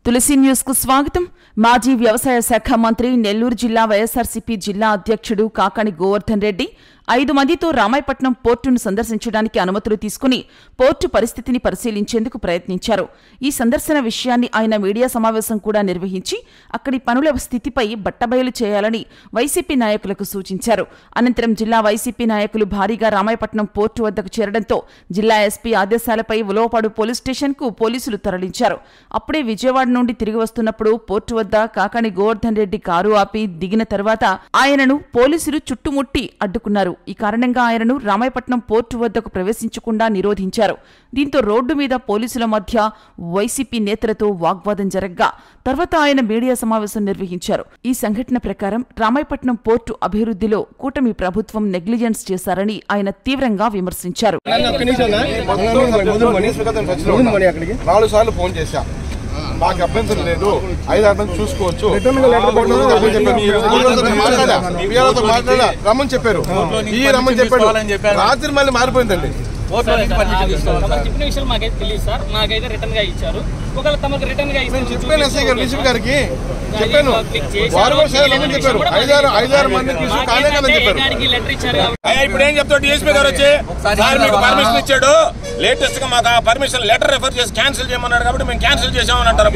తులసి news కు స్వాగతం. మాజీ వ్యవసాయ శాఖ మంత్రి నెల్లూరు జిల్లా వైఎస్ఆర్సీపీ జిల్లా అధ్యక్షుడు కాకాణి గోవర్ధన్ రెడ్డి 5 మందితో రామాయపట్నం పోర్టును సందర్శించడానికి అనుమతులు తీసుకుని పోర్టు పరిస్థితిని పరిశీలించేందుకు ప్రయత్నించారు. ఈ సందర్శన విషయాన్ని ఆయన మీడియా సమావేశం కూడా నిర్వహించి అక్కడి పనుల స్థితిపై బట్టబయలు చేయాలని వైసీపీ నాయకులకు సూచించారు. అనంతరం జిల్లా వైసీపీ నాయకులు భారీగా రామాయపట్నం పోర్టు వద్దకు చేరడంతో జిల్లా ఎస్పీ ఆదేశాలపై ఉలవపాడు పోలీస్ స్టేషన్కు పోలీసులు తరలించారు. అప్పుడే విజయవాడ నుండి తిరిగి వస్తున్నప్పుడు పోర్టు వద్ద కాకాణి గోవర్ధన్ రెడ్డి కారు ఆపి దిగిన తర్వాత ఆయనను పోలీసులు చుట్టుముట్టి అడ్డుకున్నారు. ఈ కారణంగా ఆయనను రామాయపట్నం పోర్టు వద్దకు ప్రవేశించకుండా నిరోధించారు. దీంతో రోడ్డు మీద పోలీసుల మధ్య వైసీపీ నేతలతో వాగ్వాదం జరగ్గా తర్వాత ఆయన మీడియా సమావేశం నిర్వహించారు. ఈ సంఘటన ప్రకారం రామాయపట్నం పోర్టు అభివృద్ధిలో కూటమి ప్రభుత్వం నెగ్లిజెన్స్ చేశారని ఆయన తీవ్రంగా విమర్శించారు. మాకు అభ్యంతరం లేదు, 5-6 మంది చూసుకోవచ్చు మాట్లాడా రమ్మని చెప్పారు. ఈ రమ్మని చెప్పాడు, రాత్రి మళ్ళీ మారిపోయిందండి. చెప్పాను ఎస్ఐ గారు, డీసీపీ గారికి చెప్పాను. వారు కూడా రమ్మని చెప్పారు. 5-6 మంది తీసుకుని చెప్పారు. ఇప్పుడు ఏం చెప్తాడు డీఎస్పీ గారు వచ్చి, మీకు పర్మిషన్ ఇచ్చాడు, లేటెస్ట్ గా మాకు పర్మిషన్ లెటర్ రెఫర్ చేసి క్యాన్సిల్ చేయమన్నాడు కాబట్టి మేము క్యాన్సిల్ చేసామని అంటారు.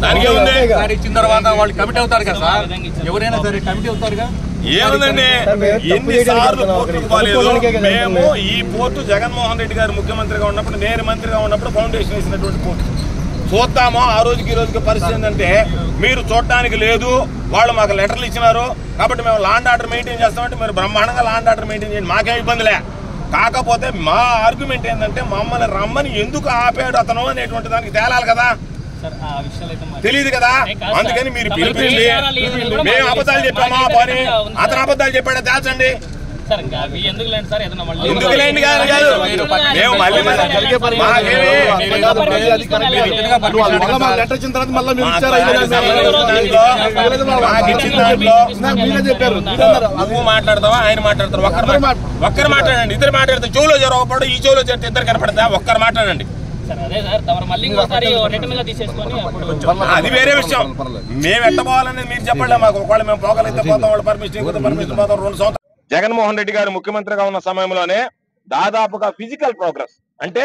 దానికి ఇచ్చిన తర్వాత వాళ్ళు కమిటీ అవుతారు కదా సార్, ఎవరైనా సరే కమిటీ అవుతారుగా. ఏముందండి, ఎన్నిసార్లు పోర్టుకు పోలేదు. మేము ఈ పోర్టు జగన్మోహన్ రెడ్డి గారు ముఖ్యమంత్రిగా ఉన్నప్పుడు, నేను మంత్రిగా ఉన్నప్పుడు ఫౌండేషన్ వేసినటువంటి పోర్టు. చూద్దామో ఆ రోజుకి ఈ రోజుకి పరిస్థితి ఏంటంటే, మీరు చూడటానికి లేదు, వాళ్ళు మాకు లెటర్లు ఇచ్చినారు కాబట్టి మేము లాండ్ ఆర్డర్ మెయింటైన్ చేస్తామంటే మీరు బ్రహ్మాండంగా లాండ్ ఆర్డర్ మెయింటైన్ చేయండి, మాకేం ఇబ్బందిలే. కాకపోతే మా ఆర్గ్యుమెంట్ ఏంటంటే, మమ్మల్ని రమ్మని ఎందుకు ఆపాడు అతను అనేటువంటి దానికి తేలాలి కదా, తెలియదు కదా. అందుకని మీరు పిలిపింది, మేము అబద్ధాలు చెప్పామా పని, అతను అబద్ధాలు చెప్పాడా తేల్చండి. ఎందుకు లేండి కాదు, మేము మళ్ళీ నువ్వు మాట్లాడతావా ఆయన మాట్లాడతారు, ఒక్కరు మాట్లాడండి, ఇద్దరు మాట్లాడితే చెవులో జరగకూడదు, ఈ చెవులో జరిగితే ఇద్దరు కనపడతా, ఒక్కరు మాట్లాడండి. అది వేరే విషయం. మేము ఎట్టపోవాలని మీరు చెప్పండి మాకు. ఒకవేళ మేము పోగలిగితే పోతాం, వాళ్ళు పర్మిషన్ పోతాం. 2 సంవత్సరాలు జగన్మోహన్ రెడ్డి గారు ముఖ్యమంత్రిగా ఉన్న సమయంలోనే దాదాపుగా ఫిజికల్ ప్రోగ్రెస్ అంటే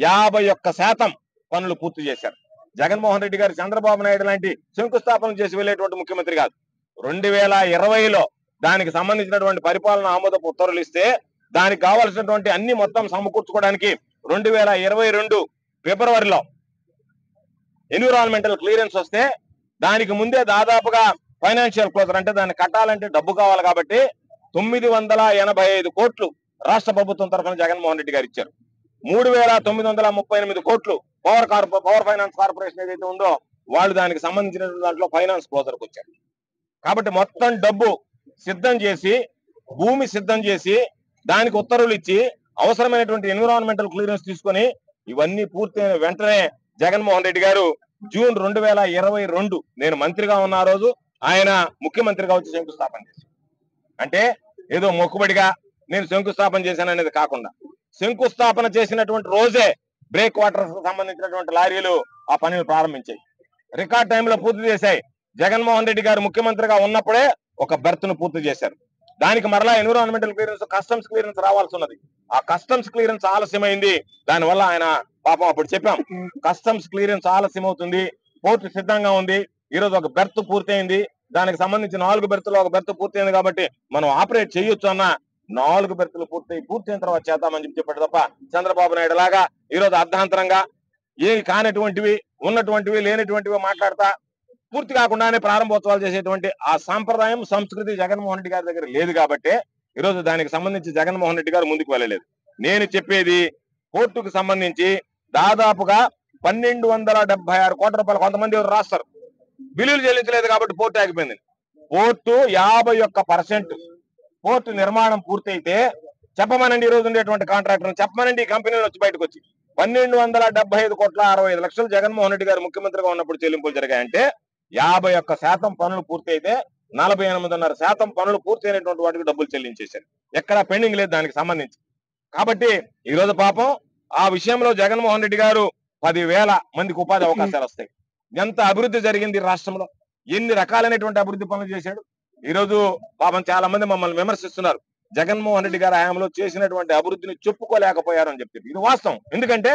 51% పనులు పూర్తి చేశారు. జగన్మోహన్ రెడ్డి గారు చంద్రబాబు నాయుడు లాంటి శంకుస్థాపన చేసి వెళ్లేటువంటి ముఖ్యమంత్రి కాదు. 2020లో దానికి సంబంధించినటువంటి పరిపాలన ఆమోదపు ఉత్తర్వులు ఇస్తే దానికి కావాల్సినటువంటి అన్ని మొత్తం సమకూర్చుకోవడానికి 2022 ఫిబ్రవరిలో ఎన్విరాన్మెంటల్ క్లియరెన్స్ వస్తే దానికి ముందే దాదాపుగా ఫైనాన్షియల్ క్లోజర్ అంటే దాన్ని కట్టాలంటే డబ్బు కావాలి కాబట్టి 985 కోట్లు రాష్ట్ర ప్రభుత్వం తరఫున జగన్మోహన్ రెడ్డి గారు ఇచ్చారు. 3938 కోట్లు పవర్ ఫైనాన్స్ కార్పొరేషన్ ఏదైతే ఉందో వాళ్ళు దానికి సంబంధించిన దాంట్లో ఫైనాన్స్ క్లోజర్కి వచ్చారు. కాబట్టి మొత్తం డబ్బు సిద్ధం చేసి, భూమి సిద్ధం చేసి, దానికి ఉత్తర్వులు ఇచ్చి, అవసరమైనటువంటి ఎన్విరాన్మెంటల్ క్లియరెన్స్ తీసుకొని ఇవన్నీ పూర్తయిన వెంటనే జగన్మోహన్ రెడ్డి గారు జూన్ 2022 నేను మంత్రిగా ఉన్న రోజు ఆయన ముఖ్యమంత్రిగా వచ్చి శంకుస్థాపన చేశారు. అంటే ఏదో మొక్కుబడిగా నేను శంకుస్థాపన చేశాను అనేది కాకుండా, శంకుస్థాపన చేసినటువంటి రోజే బ్రేక్ వాటర్స్ కు సంబంధించినటువంటి లారీలు ఆ పనిని ప్రారంభించాయి. రికార్డ్ టైంలో పూర్తి చేశాయి. జగన్మోహన్ రెడ్డి గారు ముఖ్యమంత్రిగా ఉన్నప్పుడే ఒక బెర్త్ ను పూర్తి చేశారు. దానికి మరలా ఎన్విరాన్మెంటల్ క్లియరెన్స్, కస్టమ్స్ క్లియరెన్స్ రావాల్సి ఉన్నది. ఆ కస్టమ్స్ క్లియరెన్స్ ఆలస్యమైంది. దానివల్ల ఆయన పాపం అప్పుడు చెప్పాం, కస్టమ్స్ క్లియరెన్స్ ఆలస్యం అవుతుంది, పోర్టు సిద్ధంగా ఉంది, ఈ రోజు ఒక బెర్త్ పూర్తయింది, దానికి సంబంధించి 4 బెర్తులు ఒక బెర్త్ పూర్తయింది కాబట్టి మనం ఆపరేట్ చేయొచ్చు అన్న 4 బెర్తులు పూర్తయిన తర్వాత చేద్దామని చెప్పాడు తప్ప చంద్రబాబు నాయుడు లాగా ఈరోజు అర్ధాంతరంగా ఏమి కానటువంటివి, ఉన్నటువంటివి, లేనటువంటివి మాట్లాడతా పూర్తి కాకుండానే ప్రారంభోత్సవాలు చేసేటువంటి ఆ సాంప్రదాయం, సంస్కృతి జగన్మోహన్ రెడ్డి గారి దగ్గర లేదు కాబట్టి ఈరోజు దానికి సంబంధించి జగన్మోహన్ రెడ్డి గారు ముందుకు వెళ్ళలేదు. నేను చెప్పేది పోర్టుకు సంబంధించి దాదాపుగా 1276 కోట్ల రూపాయలు కొంతమంది ఎవరు రాస్తారు, బిల్లులు చెల్లించలేదు కాబట్టి పోర్టు ఆగిపోయింది. పోర్టు 51% పోర్టు నిర్మాణం పూర్తయితే చెప్పమనండి, ఈ రోజు ఉండేటువంటి కాంట్రాక్టర్ చెప్పమనండి, ఈ కంపెనీలు వచ్చి బయటకు వచ్చి 1275,65,00,000 జగన్మోహన్ రెడ్డి గారు ముఖ్యమంత్రిగా ఉన్నప్పుడు చెల్లింపులు జరిగాయంటే 51% పనులు పూర్తయితే 48.5% పనులు పూర్తయినటువంటి వాటికి డబ్బులు చెల్లించేశారు. ఎక్కడా పెండింగ్ లేదు దానికి సంబంధించి. కాబట్టి ఈ రోజు పాపం ఆ విషయంలో జగన్మోహన్ రెడ్డి గారు 10,000 మందికి ఉపాధి అవకాశాలు వస్తాయి. ఎంత అభివృద్ధి జరిగింది రాష్ట్రంలో, ఎన్ని రకాలైనటువంటి అభివృద్ధి పనులు చేశాడు. ఈరోజు పాపం చాలా మంది మమ్మల్ని విమర్శిస్తున్నారు, జగన్మోహన్ రెడ్డి గారి హయాంలో చేసినటువంటి అభివృద్ధిని చెప్పుకోలేకపోయారని చెప్పి. ఇది వాస్తవం. ఎందుకంటే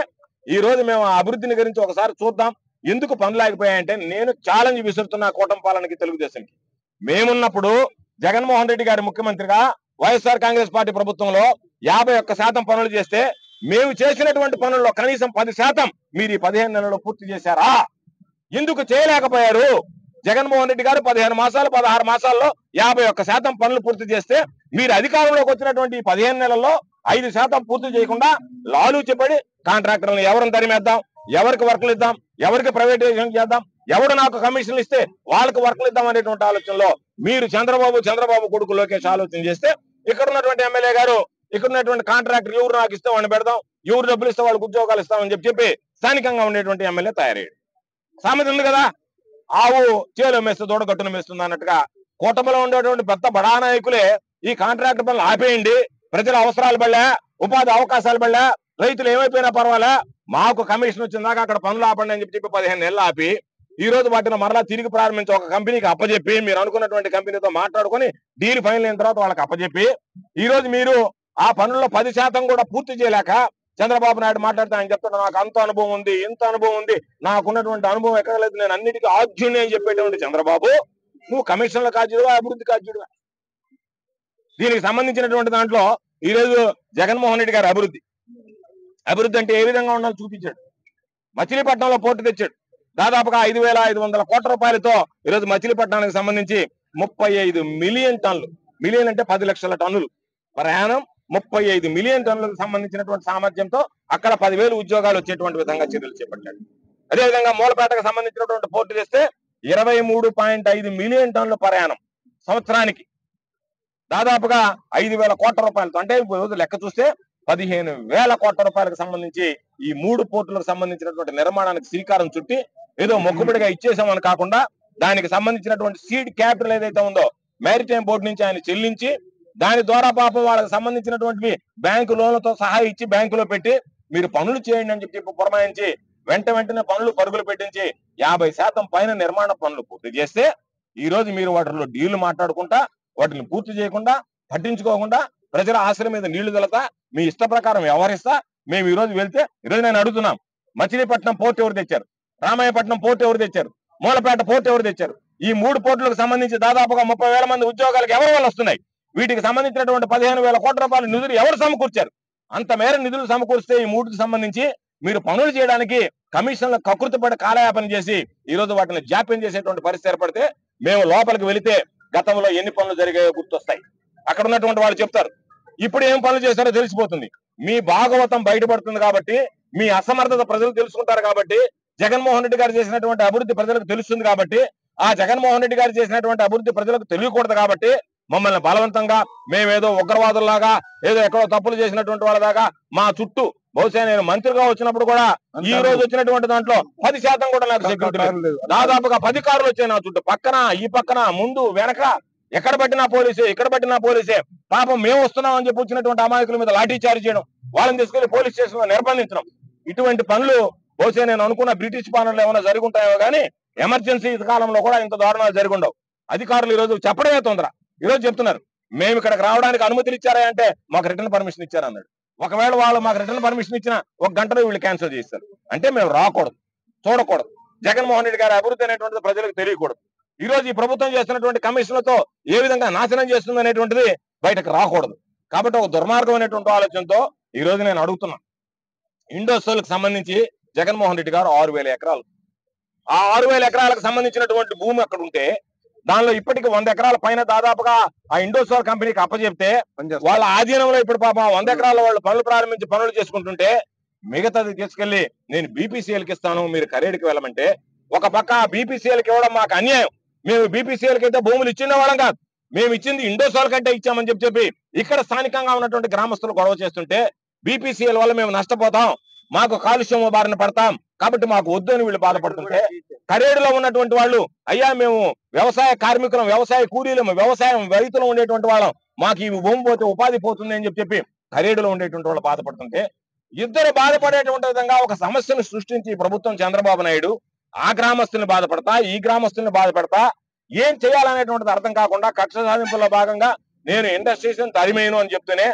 ఈ రోజు మేము ఆ అభివృద్ధిని గురించి ఒకసారి చూద్దాం. ఎందుకు పనులు ఆగిపోయాయంటే, నేను ఛాలెంజ్ విసురుతున్నా కూటమి పాలనకి, తెలుగుదేశానికి. మేమున్నప్పుడు జగన్మోహన్ రెడ్డి గారి ముఖ్యమంత్రిగా వైఎస్ఆర్ కాంగ్రెస్ పార్టీ ప్రభుత్వంలో 51% పనులు చేస్తే, మేము చేసినటువంటి పనుల్లో కనీసం 10% మీరు ఈ 15 నెలల్లో పూర్తి చేశారా? ఎందుకు చేయలేకపోయారు? జగన్మోహన్ రెడ్డి గారు 15 మాసాలు 16 మాసాల్లో 51% పనులు పూర్తి చేస్తే, మీరు అధికారంలోకి వచ్చినటువంటి 15 నెలల్లో 5% పూర్తి చేయకుండా లాలూచిపడి కాంట్రాక్టర్లను ఎవరిని తరిమేద్దాం, ఎవరికి వర్కులు ఇద్దాం, ఎవరికి ప్రైవేటైజేషన్ చేద్దాం, ఎవడు నాకు కమిషన్లు ఇస్తే వాళ్ళకి వర్కులు ఇద్దాం అనేటువంటి ఆలోచనలో మీరు చంద్రబాబు కొడుకు లోకేష్ ఆలోచన చేస్తే, ఇక్కడ ఉన్నటువంటి ఎమ్మెల్యే గారు, ఇక్కడ ఉన్నటువంటి కాంట్రాక్టర్ ఎవరు నాకు ఇస్తే వాడిని పెడదాం, ఎవరు డబ్బులు ఇస్తే వాళ్ళకి ఉద్యోగాలు ఇస్తామని చెప్పి స్థానికంగా ఉండేటువంటి ఎమ్మెల్యే తయారయ్యాడు. సామెత ఉంది కదా, ఆవు చేలో మేస్తే దూడ గట్టును మేస్తుంది అన్నట్టుగా కూటమిలో ఉండేటువంటి పెద్ద బడా నాయకులే ఈ కాంట్రాక్టర్ పనులు ఆపేయండి, ప్రజల అవసరాలు పడలే, ఉపాధి అవకాశాలు పడలే, రైతులు ఏమైపోయినా పర్వాలే, మాకు కమిషన్ వచ్చిందాకా అక్కడ పనులు ఆపండి అని చెప్పి 15 నెలలు ఆపి, ఈ రోజు వాటిని మరలా తిరిగి ప్రారంభించి ఒక కంపెనీకి అప్పచెప్పి, మీరు అనుకున్నటువంటి కంపెనీతో మాట్లాడుకొని డీల్ ఫైనల్ అయిన తర్వాత వాళ్ళకి అప్పచెప్పి, ఈ రోజు మీరు ఆ పనుల్లో 10% కూడా పూర్తి చేయలేక చంద్రబాబు నాయుడు మాట్లాడితే ఆయన చెప్తాడు, నాకు అంత అనుభవం ఉంది, ఇంత అనుభవం ఉంది, నాకున్నటువంటి అనుభవం ఎక్కడ లేదు, నేను అన్నిటికీ ఆద్యుని అని చెప్పేటువంటి చంద్రబాబు, నువ్వు కమిషన్ల కాజ్యుడుగా, అభివృద్ధి కాజ్యుడుగా. దీనికి సంబంధించినటువంటి దాంట్లో ఈ రోజు జగన్మోహన్ రెడ్డి గారి అభివృద్ధి అంటే ఏ విధంగా ఉండాలో చూపించాడు. మచిలీపట్నంలో పోర్టు తెచ్చాడు. దాదాపుగా 5,500 కోట్ల రూపాయలతో ఈరోజు మచిలీపట్నానికి సంబంధించి 35 మిలియన్ టన్నులు, మిలియన్ అంటే 10 లక్షల టన్నులు ప్రయాణం, 35 మిలియన్ టన్నులకు సంబంధించినటువంటి సామర్థ్యంతో అక్కడ 10,000 ఉద్యోగాలు వచ్చేటువంటి విధంగా చర్యలు చేపట్టాడు. అదేవిధంగా మూలపేటకు సంబంధించినటువంటి పోర్టు తెస్తే 23.5 మిలియన్ టన్నుల ప్రయాణం సంవత్సరానికి, దాదాపుగా 5,000 కోట్ల రూపాయలతో, అంటే రోజు లెక్క చూస్తే 15,000 కోట్ల రూపాయలకు సంబంధించి ఈ 3 పోర్టులకు సంబంధించినటువంటి నిర్మాణానికి శ్రీకారం చుట్టి ఏదో మొక్కుబడిగా ఇచ్చేసామని కాకుండా, దానికి సంబంధించినటువంటి సీడ్ క్యాపిటల్ ఏదైతే ఉందో మ్యారిటైమ్ బోర్డు నుంచి ఆయన చెల్లించి, దాని ద్వారా పాపం వాళ్ళకి సంబంధించినటువంటి బ్యాంకు లోన్లతో సహా ఇచ్చి బ్యాంకులో పెట్టి మీరు పనులు చేయండి అని చెప్పి పురమాయించి వెంటనే పనులు పరుగులు పెట్టించి 50% పైన నిర్మాణ పనులు పూర్తి చేస్తే, ఈ రోజు మీరు వాటిలో డీళ్లు మాట్లాడుకుంటా, వాటిని పూర్తి చేయకుండా, పట్టించుకోకుండా, ప్రజల ఆశ్రయం మీద నీళ్లు తలతా, మీ ఇష్ట ప్రకారం వ్యవహరిస్తా మేము ఈ రోజు వెళ్తే, ఈరోజు నేను అడుగుతున్నాం, మచిలీపట్నం పోర్టు ఎవరు తెచ్చారు, రామాయపట్నం పోర్టు ఎవరు తెచ్చారు, మూలపేట పోర్టు ఎవరు తెచ్చారు? ఈ 3 పోర్టులకు సంబంధించి దాదాపుగా 30,000 మంది ఉద్యోగాలకు ఎవరి వల్ల వస్తున్నాయి? వీటికి సంబంధించినటువంటి 15,000 కోట్ల రూపాయల నిధులు ఎవరు సమకూర్చారు? అంత మేర నిధులు సమకూర్స్తే ఈ 3కి సంబంధించి మీరు పనులు చేయడానికి కమిషన్ల కకృతిపడి కాలయాపన చేసి ఈ రోజు వాటిని జాప్యం చేసేటువంటి పరిస్థితి ఏర్పడితే, మేము లోపలికి వెళితే గతంలో ఎన్ని పనులు జరిగాయో గుర్తొస్తాయి. అక్కడ ఉన్నటువంటి వాళ్ళు చెప్తారు, ఇప్పుడు ఏం పనులు చేశారో తెలిసిపోతుంది. మీ భాగవతం బయటపడుతుంది కాబట్టి, మీ అసమర్థత ప్రజలు తెలుసుకుంటారు కాబట్టి, జగన్మోహన్ రెడ్డి గారు చేసినటువంటి అభివృద్ధి ప్రజలకు తెలుస్తుంది కాబట్టి, ఆ జగన్మోహన్ రెడ్డి గారు చేసినటువంటి అభివృద్ధి ప్రజలకు తెలియకూడదు కాబట్టి మమ్మల్ని బలవంతంగా మేమేదో ఉగ్రవాదుల్లాగా, ఏదో ఎక్కడో తప్పులు చేసినటువంటి వాళ్ళ దాకా మా చుట్టూ, బహుశా నేను మంత్రిగా వచ్చినప్పుడు కూడా ఈ రోజు వచ్చినటువంటి దాంట్లో 10% కూడా నాకు సెక్యూరిటీ లేదు. దాదాపుగా 10 కార్లు వచ్చాయి నా చుట్టూ, పక్కన ఈ పక్కన ముందు వెనక, ఎక్కడ పట్టినా పోలీసే, ఇక్కడ పట్టినా పోలీసే. పాపం మేము వస్తున్నాం అని చెప్పి వచ్చినటువంటి అమాయకుల మీద లాఠీ చార్జ్ చేయడం, వాళ్ళని తీసుకెళ్లి పోలీస్ స్టేషన్ లో నిర్బంధించడం, ఇటువంటి పనులు బహుశా నేను అనుకున్న బ్రిటిష్ పాలనలో ఏమైనా జరుగుంటాయో కానీ ఎమర్జెన్సీ కాలంలో కూడా ఇంత దారుణాలు జరిగి ఉండవు. అధికారులు ఈ రోజు చెప్పడమే తొందర. ఈ రోజు చెప్తున్నారు, మేము ఇక్కడికి రావడానికి అనుమతులు ఇచ్చారా అంటే మాకు రిటర్న్ పర్మిషన్ ఇచ్చారన్నాడు. ఒకవేళ వాళ్ళు మాకు రిటర్న్ పర్మిషన్ ఇచ్చినా 1 గంటలో వీళ్ళు క్యాన్సిల్ చేస్తారు. అంటే మేము రాకూడదు, చూడకూడదు. జగన్మోహన్ రెడ్డి గారి అభివృద్ధి అనేటువంటిది ప్రజలకు తెలియకూడదు. ఈ రోజు ఈ ప్రభుత్వం చేస్తున్నటువంటి కమిషన్లతో ఏ విధంగా నాశనం చేస్తుంది అనేటువంటిది బయటకు రాకూడదు. కాబట్టి ఒక దుర్మార్గం అనేటువంటి ఆలోచనతో ఈ రోజు నేను అడుగుతున్నాను, ఇండోసోల్కి సంబంధించి జగన్మోహన్ రెడ్డి గారు 6,000 ఎకరాలు, ఆ 6,000 ఎకరాలకు సంబంధించినటువంటి భూమి అక్కడ ఉంటే, దానిలో ఇప్పటికి 100 ఎకరాల పైన దాదాపుగా ఆ ఇండోసోల్ కంపెనీకి అప్పచెప్తే, వాళ్ళ ఆధీనంలో ఇప్పుడు పాపం 100 ఎకరాల వాళ్ళు పనులు ప్రారంభించి పనులు చేసుకుంటుంటే, మిగతాది తీసుకెళ్లి నేను బీపీసీఎల్కి ఇస్తాను, మీరు కరేడుకి వెళ్ళమంటే, ఒక పక్క బీపీసీఎల్కి ఇవ్వడం మాకు అన్యాయం. మేము బీపీసీఎల్కి అయితే భూములు ఇచ్చిన వాళ్ళం కాదు, మేము ఇచ్చింది ఇండోసోల్ కంటే ఇచ్చామని చెప్పి ఇక్కడ స్థానికంగా ఉన్నటువంటి గ్రామస్తులు గొడవ చేస్తుంటే, బీపీసీఎల్ వల్ల మేము నష్టపోతాం, మాకు కాలుష్యం బారిన పడతాం కాబట్టి మాకు వద్దు అని వీళ్ళు బాధపడుతుంటే, కరేడులో ఉన్నటువంటి వాళ్ళు అయ్యా మేము వ్యవసాయ కార్మికులం, వ్యవసాయ కూలీలం, వ్యవసాయం రైతులు ఉండేటువంటి వాళ్ళం, మాకు ఈ భూమి పోతే ఉపాధి పోతుంది అని చెప్పి కరేడులో ఉండేటువంటి వాళ్ళు బాధపడుతుంటే, ఇద్దరు బాధపడేటువంటి విధంగా ఒక సమస్యను సృష్టించి ప్రభుత్వం చంద్రబాబు నాయుడు ఆ గ్రామస్తుల్ని బాధపడతా, ఈ గ్రామస్తుల్ని బాధపడతా, ఏం చేయాలనేటువంటిది అర్థం కాకుండా కక్ష సాధింపుల్లో భాగంగా నేను ఇండస్ట్రీస్ తరిమేను అని చెప్తూనే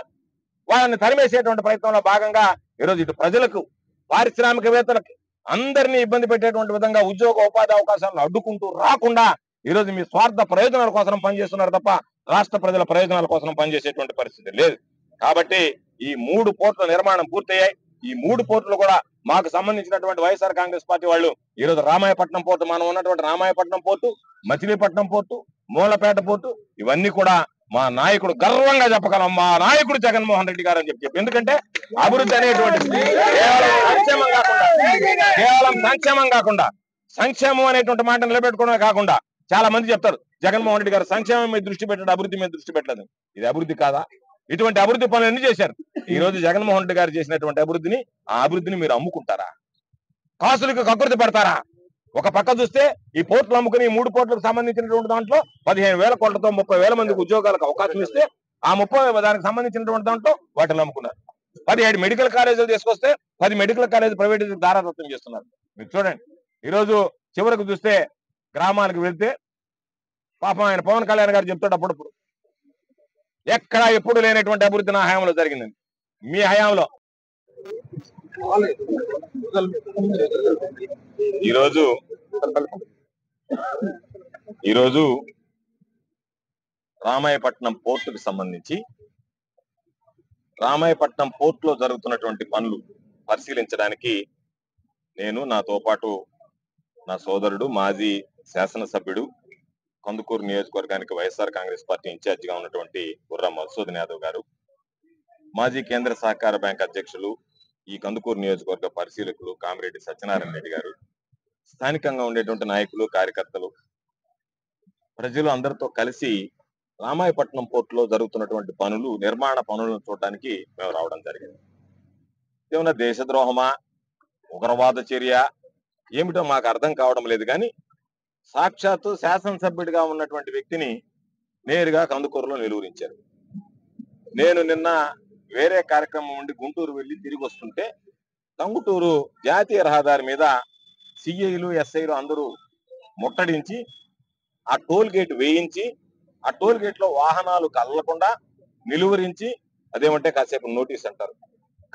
వాళ్ళని తరిమేసేటువంటి ప్రయత్నంలో భాగంగా ఈరోజు ఇటు ప్రజలకు, పారిశ్రామికవేత్తలకు అందరినీ ఇబ్బంది పెట్టేటువంటి విధంగా ఉద్యోగ ఉపాధి అవకాశాలను అడ్డుకుంటూ రాకుండా ఈరోజు మీ స్వార్థ ప్రయోజనాల కోసం పనిచేస్తున్నారు తప్ప రాష్ట్ర ప్రజల ప్రయోజనాల కోసం పనిచేసేటువంటి పరిస్థితి లేదు. కాబట్టి ఈ 3 పోర్టుల నిర్మాణం పూర్తయ్యాయి. ఈ 3 పోర్టులు కూడా మాకు సంబంధించినటువంటి వైఎస్ఆర్ కాంగ్రెస్ పార్టీ వాళ్ళు ఈరోజు రామాయపట్నం పోర్టు, మనం ఉన్నటువంటి Ramayapatnam port, Machilipatnam port, Mulapeta port, ఇవన్నీ కూడా మా నాయకుడు గర్వంగా చెప్పగలం, మా నాయకుడు జగన్మోహన్ రెడ్డి గారు అని చెప్పి. ఎందుకంటే అభివృద్ధి అనేటువంటిది కేవలం సంక్షేమం కాకుండా సంక్షేమం అనేటువంటి మాట నిలబెట్టుకోవడమే కాకుండా చాలా మంది చెప్తారు జగన్మోహన్ రెడ్డి గారు సంక్షేమం మీద దృష్టి పెట్టాడు, అభివృద్ధి మీద దృష్టి పెట్టలేదు. ఇది అభివృద్ధి కాదా? ఇటువంటి అభివృద్ధి పనులు ఎన్ని చేశారు? ఈ రోజు జగన్మోహన్ రెడ్డి గారు చేసినటువంటి అభివృద్ధిని, ఆ అభివృద్ధిని మీరు అమ్ముకుంటారా? కాసులకు కకృతి పడతారా? ఒక పక్క చూస్తే ఈ పోర్టులు అమ్ముకుని 3 పోర్టులకు సంబంధించినటువంటి దాంట్లో 15,000 కోట్లతో 30,000 మందికి ఉద్యోగాలకు అవకాశం ఇస్తే ఆ 30 దానికి సంబంధించినటువంటి దాంట్లో వాటిని అమ్ముకున్నారు. 17 మెడికల్ కాలేజీలు తీసుకొస్తే 10 మెడికల్ కాలేజీ ప్రైవేట్ దారాదత్తం చేస్తున్నారు. మీరు చూడండి, ఈరోజు చివరకు చూస్తే గ్రామాలకు వెళ్తే పాపం ఆయన పవన్ కళ్యాణ్ గారు చెప్తాడు అప్పుడప్పుడు, ఎక్కడా ఎప్పుడు లేనటువంటి అభివృద్ధి నా హయాంలో జరిగిందండి. మీ హయాంలో ఈరోజు రామాయపట్నం పోర్టుకు సంబంధించి రామాయపట్నం పోర్టులో జరుగుతున్నటువంటి పనులు పరిశీలించడానికి నేను, నాతో పాటు నా సోదరుడు మాజీ శాసనసభ్యుడు, కందుకూరు నియోజకవర్గానికి వైఎస్ఆర్ కాంగ్రెస్ పార్టీ ఇన్ఛార్జిగా ఉన్నటువంటి గుర్రం మధుసూదన్ యాదవ్ గారు, మాజీ కేంద్ర సహకార బ్యాంక్ అధ్యక్షులు, ఈ కందుకూరు నియోజకవర్గ పరిశీలకులు కామిరెడ్డి సత్యనారాయణ రెడ్డి గారు, స్థానికంగా ఉండేటువంటి నాయకులు, కార్యకర్తలు, ప్రజలు అందరితో కలిసి రామాయపట్నం పోర్టులో జరుగుతున్నటువంటి పనులు, నిర్మాణ పనులను చూడడానికి మేము రావడం జరిగింది. ఏమన్నా దేశద్రోహమా, ఉగ్రవాద చర్య ఏమిటో మాకు అర్థం కావడం లేదు. కానీ సాక్షాత్తు శాసనసభ్యుడిగా ఉన్నటువంటి వ్యక్తిని నేరుగా కందుకూరులో నిలువరించారు. నేను నిన్న వేరే కార్యక్రమం ఉండి గుంటూరు వెళ్ళి తిరిగి వస్తుంటే టంగుటూరు జాతీయ రహదారి మీద సిఐలు, ఎస్ఐలు అందరూ ముట్టడించి ఆ టోల్ గేట్ వేయించి ఆ టోల్ గేట్ లో వాహనాలు కదలకుండా నిలువరించి, అదేమంటే కాసేపు నోటీస్ అంటారు,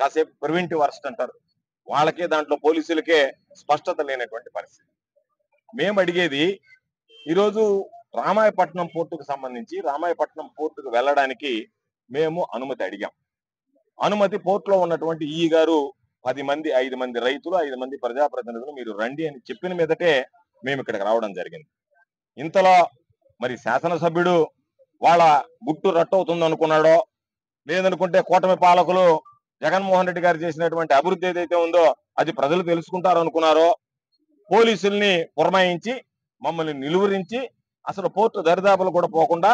కాసేపు ప్రివెంటివ్ అరెస్ట్ అంటారు. వాళ్ళకే దాంట్లో పోలీసులకే స్పష్టత లేనటువంటి పరిస్థితి. మేము అడిగేది, ఈరోజు రామాయపట్నం పోర్టుకు సంబంధించి రామాయపట్నం పోర్టుకు వెళ్ళడానికి మేము అనుమతి అడిగాం. అనుమతి పోర్టులో ఉన్నటువంటి ఈ గారు 10 మంది, 5 మంది రైతులు, 5 మంది ప్రజాప్రతినిధులు మీరు రండి అని చెప్పిన మీదటే మేము ఇక్కడికి రావడం జరిగింది. ఇంతలో మరి శాసనసభ్యుడు వాళ్ళ గుట్టు రట్టవుతుంది అనుకున్నాడో, లేదనుకుంటే కూటమి పాలకులు జగన్మోహన్ రెడ్డి గారు చేసినటువంటి అభివృద్ధి ఏదైతే ఉందో అది ప్రజలు తెలుసుకుంటారు అనుకున్నారో, పోలీసుల్ని పురమాయించి మమ్మల్ని నిలువరించి అసలు పోర్టు దరిదాపులు కూడా పోకుండా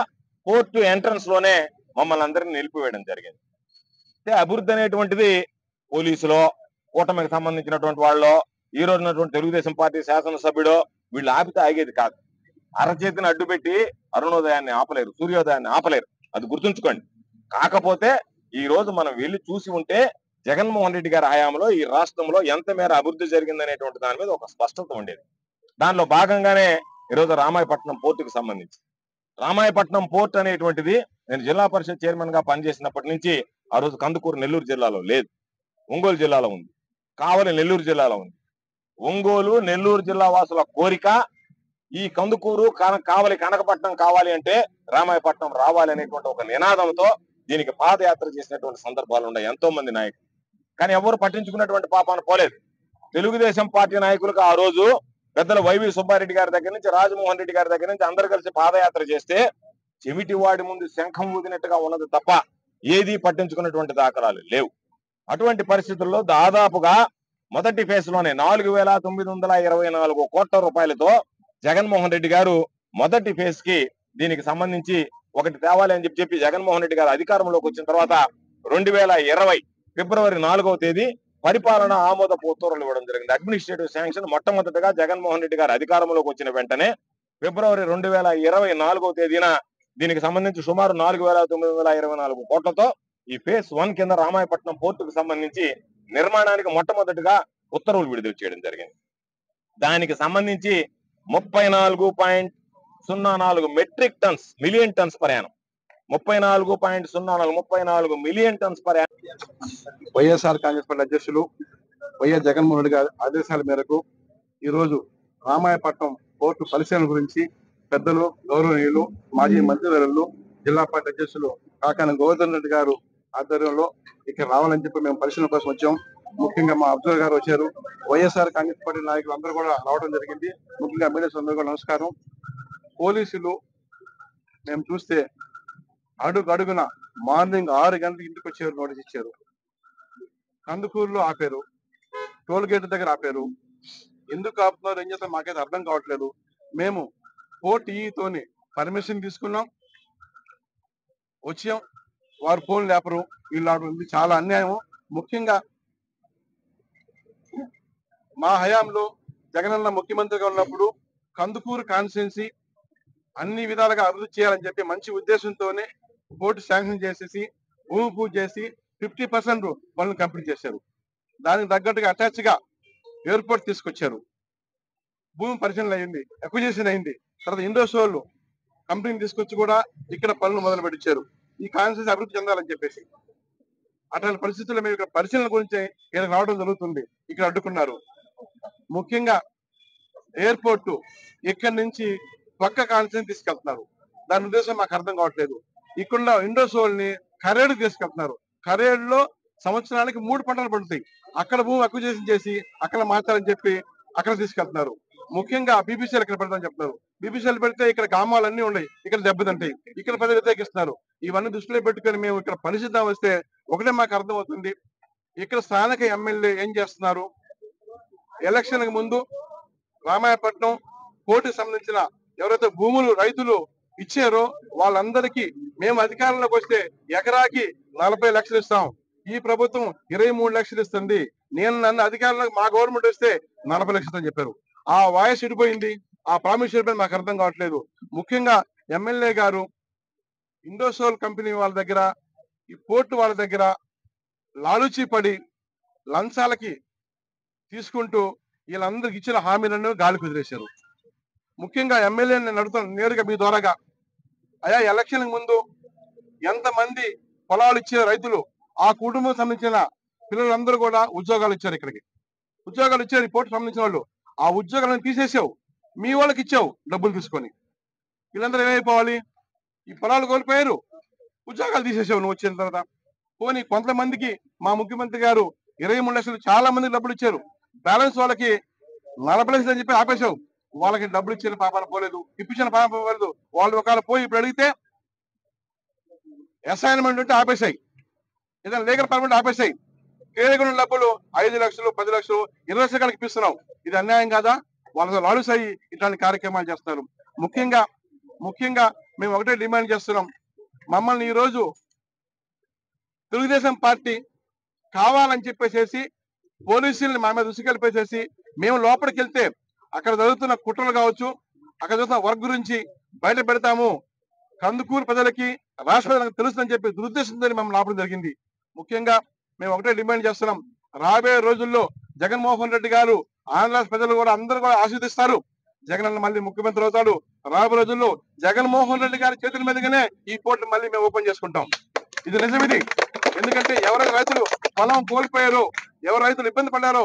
పోర్టు ఎంట్రన్స్ లోనే మమ్మల్ని అందరినీ నిలిపివేయడం జరిగింది. అంటే అభివృద్ధి అనేటువంటిది పోలీసులో, కూటమికి సంబంధించినటువంటి వాళ్ళు, ఈ రోజునటువంటి తెలుగుదేశం పార్టీ శాసనసభ్యుడు వీళ్ళు ఆపితే ఆగేది కాదు. అరచేతిని అడ్డుపెట్టి అరుణోదయాన్ని ఆపలేరు, సూర్యోదయాన్ని ఆపలేరు, అది గుర్తుంచుకోండి. కాకపోతే ఈ రోజు మనం వెళ్ళి చూసి ఉంటే జగన్మోహన్ రెడ్డి గారి హయాంలో ఈ రాష్ట్రంలో ఎంత మేర అభివృద్ధి జరిగిందనేటువంటి దాని మీద ఒక స్పష్టత ఉండేది. దానిలో భాగంగానే ఈరోజు రామాయపట్నం పోర్టుకు సంబంధించి, రామాయపట్నం పోర్ట్ అనేటువంటిది నేను జిల్లా పరిషత్ చైర్మన్ గా పనిచేసినప్పటి నుంచి ఆ రోజు కందుకూరు నెల్లూరు జిల్లాలో లేదు, ఒంగోలు జిల్లాలో ఉంది, కావలి నెల్లూరు జిల్లాలో ఉంది. ఒంగోలు, నెల్లూరు జిల్లా వాసుల కోరిక ఈ కందుకూరు, కావలి, కనకపట్నం కావాలి అంటే రామాయపట్నం రావాలి అనేటువంటి ఒక నినాదంతో దీనికి పాదయాత్ర చేసినటువంటి సందర్భాలు ఉన్నాయి ఎంతో మంది నాయకులు. కానీ ఎవరు పట్టించుకున్నటువంటి పాపాన పోలేదు. తెలుగుదేశం పార్టీ నాయకులకు ఆ రోజు పెద్దల వైవి సుబ్బారెడ్డి గారి దగ్గర నుంచి, రాజమోహన్ రెడ్డి గారి దగ్గర నుంచి అందరు కలిసి పాదయాత్ర చేస్తే చెవిటి వాడి ముందు శంఖం ఊదినట్టుగా ఉన్నది తప్ప ఏది పట్టించుకున్నటువంటి దాఖలాలు లేవు. అటువంటి పరిస్థితుల్లో దాదాపుగా మొదటి ఫేజ్ లోనే 4,924 కోట్ల రూపాయలతో జగన్మోహన్ రెడ్డి గారు మొదటి ఫేజ్ కి దీనికి సంబంధించి ఒకటి తేవాలి అని చెప్పి జగన్మోహన్ రెడ్డి గారు అధికారంలోకి వచ్చిన తర్వాత 2020 ఫిబ్రవరి 4వ తేదీ పరిపాలన ఆమోద ఉత్తర్వులు ఇవ్వడం జరిగింది. అడ్మినిస్ట్రేటివ్ శాంక్షన్ మొట్టమొదటిగా జగన్మోహన్ రెడ్డి గారు అధికారంలోకి వచ్చిన వెంటనే ఫిబ్రవరి 2024వ తేదీన దీనికి సంబంధించి సుమారు 4,924 కోట్లతో ఈ ఫేజ్ 1 కింద రామాయపట్నం పోర్టుకు సంబంధించి నిర్మాణానికి మొట్టమొదటిగా ఉత్తర్వులు విడుదల చేయడం జరిగింది. దానికి సంబంధించి 34.04 metric tons million tons per annum 34.04 million tons per annum. YSR Congress party అధ్యక్షులు వైఎస్ జగన్మోహన్ రెడ్డి గారి ఆదేశాల మేరకు ఈరోజు రామాయపట్నం పోర్టు పరిశీలన గురించి పెద్దలు గౌరవనీయులు మాజీ మంత్రివర్యులు జిల్లా పార్టీ అధ్యక్షులు కాకాని గోవర్ధన్ రెడ్డి గారు ఆధ్వర్యంలో ఇక్కడ రావాలని చెప్పి మేము పరిశీలన కోసం వచ్చాం. ముఖ్యంగా మా అబ్జర్వర్ గారు వచ్చారు. వైఎస్ఆర్ కాంగ్రెస్ పార్టీ నాయకులు అందరూ కూడా రావడం జరిగింది. ముఖ్యంగా మీడియా అందరూ కూడా నమస్కారం. పోలీసులు మేము చూస్తే అడుగున మార్నింగ్ 6 గంటలకు ఇంటికి వచ్చారు, నోటీస్ ఇచ్చారు. కందుకూరులో ఆపారు, టోల్ గేట్ దగ్గర ఆపారు. ఎందుకు ఆపుతున్నారు, ఏం చేస్తాం మాకైతే అర్థం కావట్లేదు. మేము పోర్ట్ ఈతోని పర్మిషన్ తీసుకున్నాం, వచ్చాం, వారు ఫోన్ లేపరు. వీళ్ళు చాలా అన్యాయం. ముఖ్యంగా మా హయాంలో జగనన్న ముఖ్యమంత్రిగా ఉన్నప్పుడు కందుకూరు కాన్స్టిట్యున్సీ అన్ని విధాలుగా అభివృద్ధి చేయాలని చెప్పి మంచి ఉద్దేశంతోనే పోర్టు శాంక్షన్ చేసేసి భూమి పూజ చేసి 50% పనులు కంప్లీట్ చేశారు. దానికి తగ్గట్టుగా అటాచ్ గా ఎయిర్పోర్ట్ తీసుకొచ్చారు. భూమి పరిశీలన అయింది, అక్విజిషన్ అయింది. తర్వాత ఇండోసోల్ కంపెనీని తీసుకొచ్చి కూడా ఇక్కడ పనులు మొదలు పెట్టించారు. ఈ కాన్స్టిట్యున్సీ అభివృద్ధి చెందాలని చెప్పేసి. అటువంటి పరిస్థితుల్లో మేము ఇక్కడ పరిశీలన గురించి ఇక్కడ రావడం జరుగుతుంది. ఇక్కడ అడ్డుకున్నారు. ముఖ్యంగా ఎయిర్పోర్ట్ ఇక్కడి నుంచి పక్క కాన్స్టిట్యున్సీ తీసుకెళ్తున్నారు. దాని ఉద్దేశం మాకు అర్థం కావట్లేదు. ఇక్కడ ఇండోసోల్ ని ఖరేడు తీసుకెళ్తున్నారు. ఖరేడులో సంవత్సరానికి 3 పంటలు పడుతాయి. అక్కడ భూమి అక్విజిషన్ చేసి అక్కడ మార్చాలని చెప్పి అక్కడ తీసుకెళ్తున్నారు. ముఖ్యంగా బీపీసీఎల్ ఇక్కడ పెడతామని చెప్తున్నారు. బీపీసీఎల్ పెడితే ఇక్కడ గ్రామాలన్నీ ఉన్నాయి, ఇక్కడ దెబ్బతింటాయి. ఇక్కడ ప్రజలు వ్యతిరేకిస్తున్నారు. ఇవన్నీ దృష్టిలో పెట్టుకొని మేము ఇక్కడ పరిశీలన వస్తే ఒకటే మాకు అర్థం అవుతుంది. ఇక్కడ స్థానిక ఎమ్మెల్యే ఏం చేస్తున్నారు, ఎలక్షన్ కి ముందు రామాయపట్నం పోర్టుకి సంబంధించిన ఎవరైతే భూములు రైతులు ఇచ్చారో వాళ్ళందరికీ మేము అధికారంలోకి వస్తే ఎకరాకి 40 లక్షలు ఇస్తాం. ఈ ప్రభుత్వం 23 లక్షలు ఇస్తుంది. నన్ను అధికారంలోకి మా గవర్నమెంట్ వస్తే 40 లక్షలు అని చెప్పారు. ఆ వాయిస్ ఇడిపోయింది, ఆ ప్రామిస్ ఇడిపోయింది. మాకు అర్థం కావట్లేదు. ముఖ్యంగా ఎమ్మెల్యే గారు ఇండోసోల్ కంపెనీ వాళ్ళ దగ్గర, ఈ పోర్టు వాళ్ళ దగ్గర లాలూచి పడి లంచాలకి తీసుకుంటూ వీళ్ళందరికి ఇచ్చిన హామీలను గాలి కుదిరేశారు. ముఖ్యంగా ఎమ్మెల్యే నేను అడుగుతాను నేరుగా మీ ద్వారాగా, అయా ఎలక్షన్ ముందు ఎంతమంది పొలాలు ఇచ్చిన రైతులు, ఆ కుటుంబం సంబంధించిన పిల్లలందరూ కూడా ఉద్యోగాలు ఇచ్చారు. ఇక్కడికి ఉద్యోగాలు ఇచ్చారు ఈ పోర్టు సంబంధించిన వాళ్ళు. ఆ ఉద్యోగాలను తీసేసావు, మీ వాళ్ళకి ఇచ్చావు డబ్బులు తీసుకొని. వీళ్ళందరూ ఏమైపోవాలి? ఈ పొలాలు కోల్పోయారు, ఉద్యోగాలు తీసేసావు నువ్వు వచ్చిన తర్వాత. పోనీ కొంతమందికి మా ముఖ్యమంత్రి గారు 23 లక్షలు చాలా మందికి డబ్బులు ఇచ్చారు. బ్యాలెన్స్ వాళ్ళకి 40 లక్షలు అని చెప్పి ఆపేశావు. వాళ్ళకి డబ్బులు ఇచ్చిన పాపాన పోలేదు, ఇప్పించిన పాపం పోలేదు. వాళ్ళు ఒకవేళ పోయి ఇప్పుడు అడిగితే అసైన్మెంట్ ఉంటే ఆపేశాయి, ఏదైనా లీగల్ పర్మిట్ ఆపేశాయి. కేరకున్న డబ్బులు 5 లక్షలు 10 లక్షలు 20 లక్షలు ఇప్పిస్తున్నావు. ఇది అన్యాయం కాదా? వాళ్ళతో లాలుసాయి ఇట్లాంటి కార్యక్రమాలు చేస్తారు. ముఖ్యంగా మేము ఒకటే డిమాండ్ చేస్తున్నాం. మమ్మల్ని ఈ రోజు తెలుగుదేశం పార్టీ కావాలని చెప్పేసి పోలీసుల్ని మా మీద ఉసిగలిపేసేసి మేము లోపలికి వెళ్తే అక్కడ జరుగుతున్న కుట్రలు కావచ్చు, అక్కడ జరుగుతున్న వర్క్ గురించి బయట పెడతాము, కందుకూరు ప్రజలకి రాష్ట్ర ప్రజలకు తెలుస్తుందని చెప్పి దురుద్దేశంతో మమ్మల్ని ఆపడం జరిగింది. ముఖ్యంగా మేము ఒకటే డిమాండ్ చేస్తున్నాం. రాబోయే రోజుల్లో జగన్మోహన్ రెడ్డి గారు, ఆంధ్ర ప్రజలు కూడా అందరూ కూడా ఆశీర్దిస్తారు. జగన్ మళ్ళీ ముఖ్యమంత్రి అవుతాడు. రాబోయే రోజుల్లో జగన్మోహన్ రెడ్డి గారి చేతుల మీదుగానే ఈ పోర్టు మళ్ళీ మేము ఓపెన్ చేసుకుంటాం. ఇది నిజం. ఇది ఎందుకంటే ఎవరైతే రైతులు పొలం కోల్పోయారో, ఎవరు రైతులు ఇబ్బంది పడ్డారో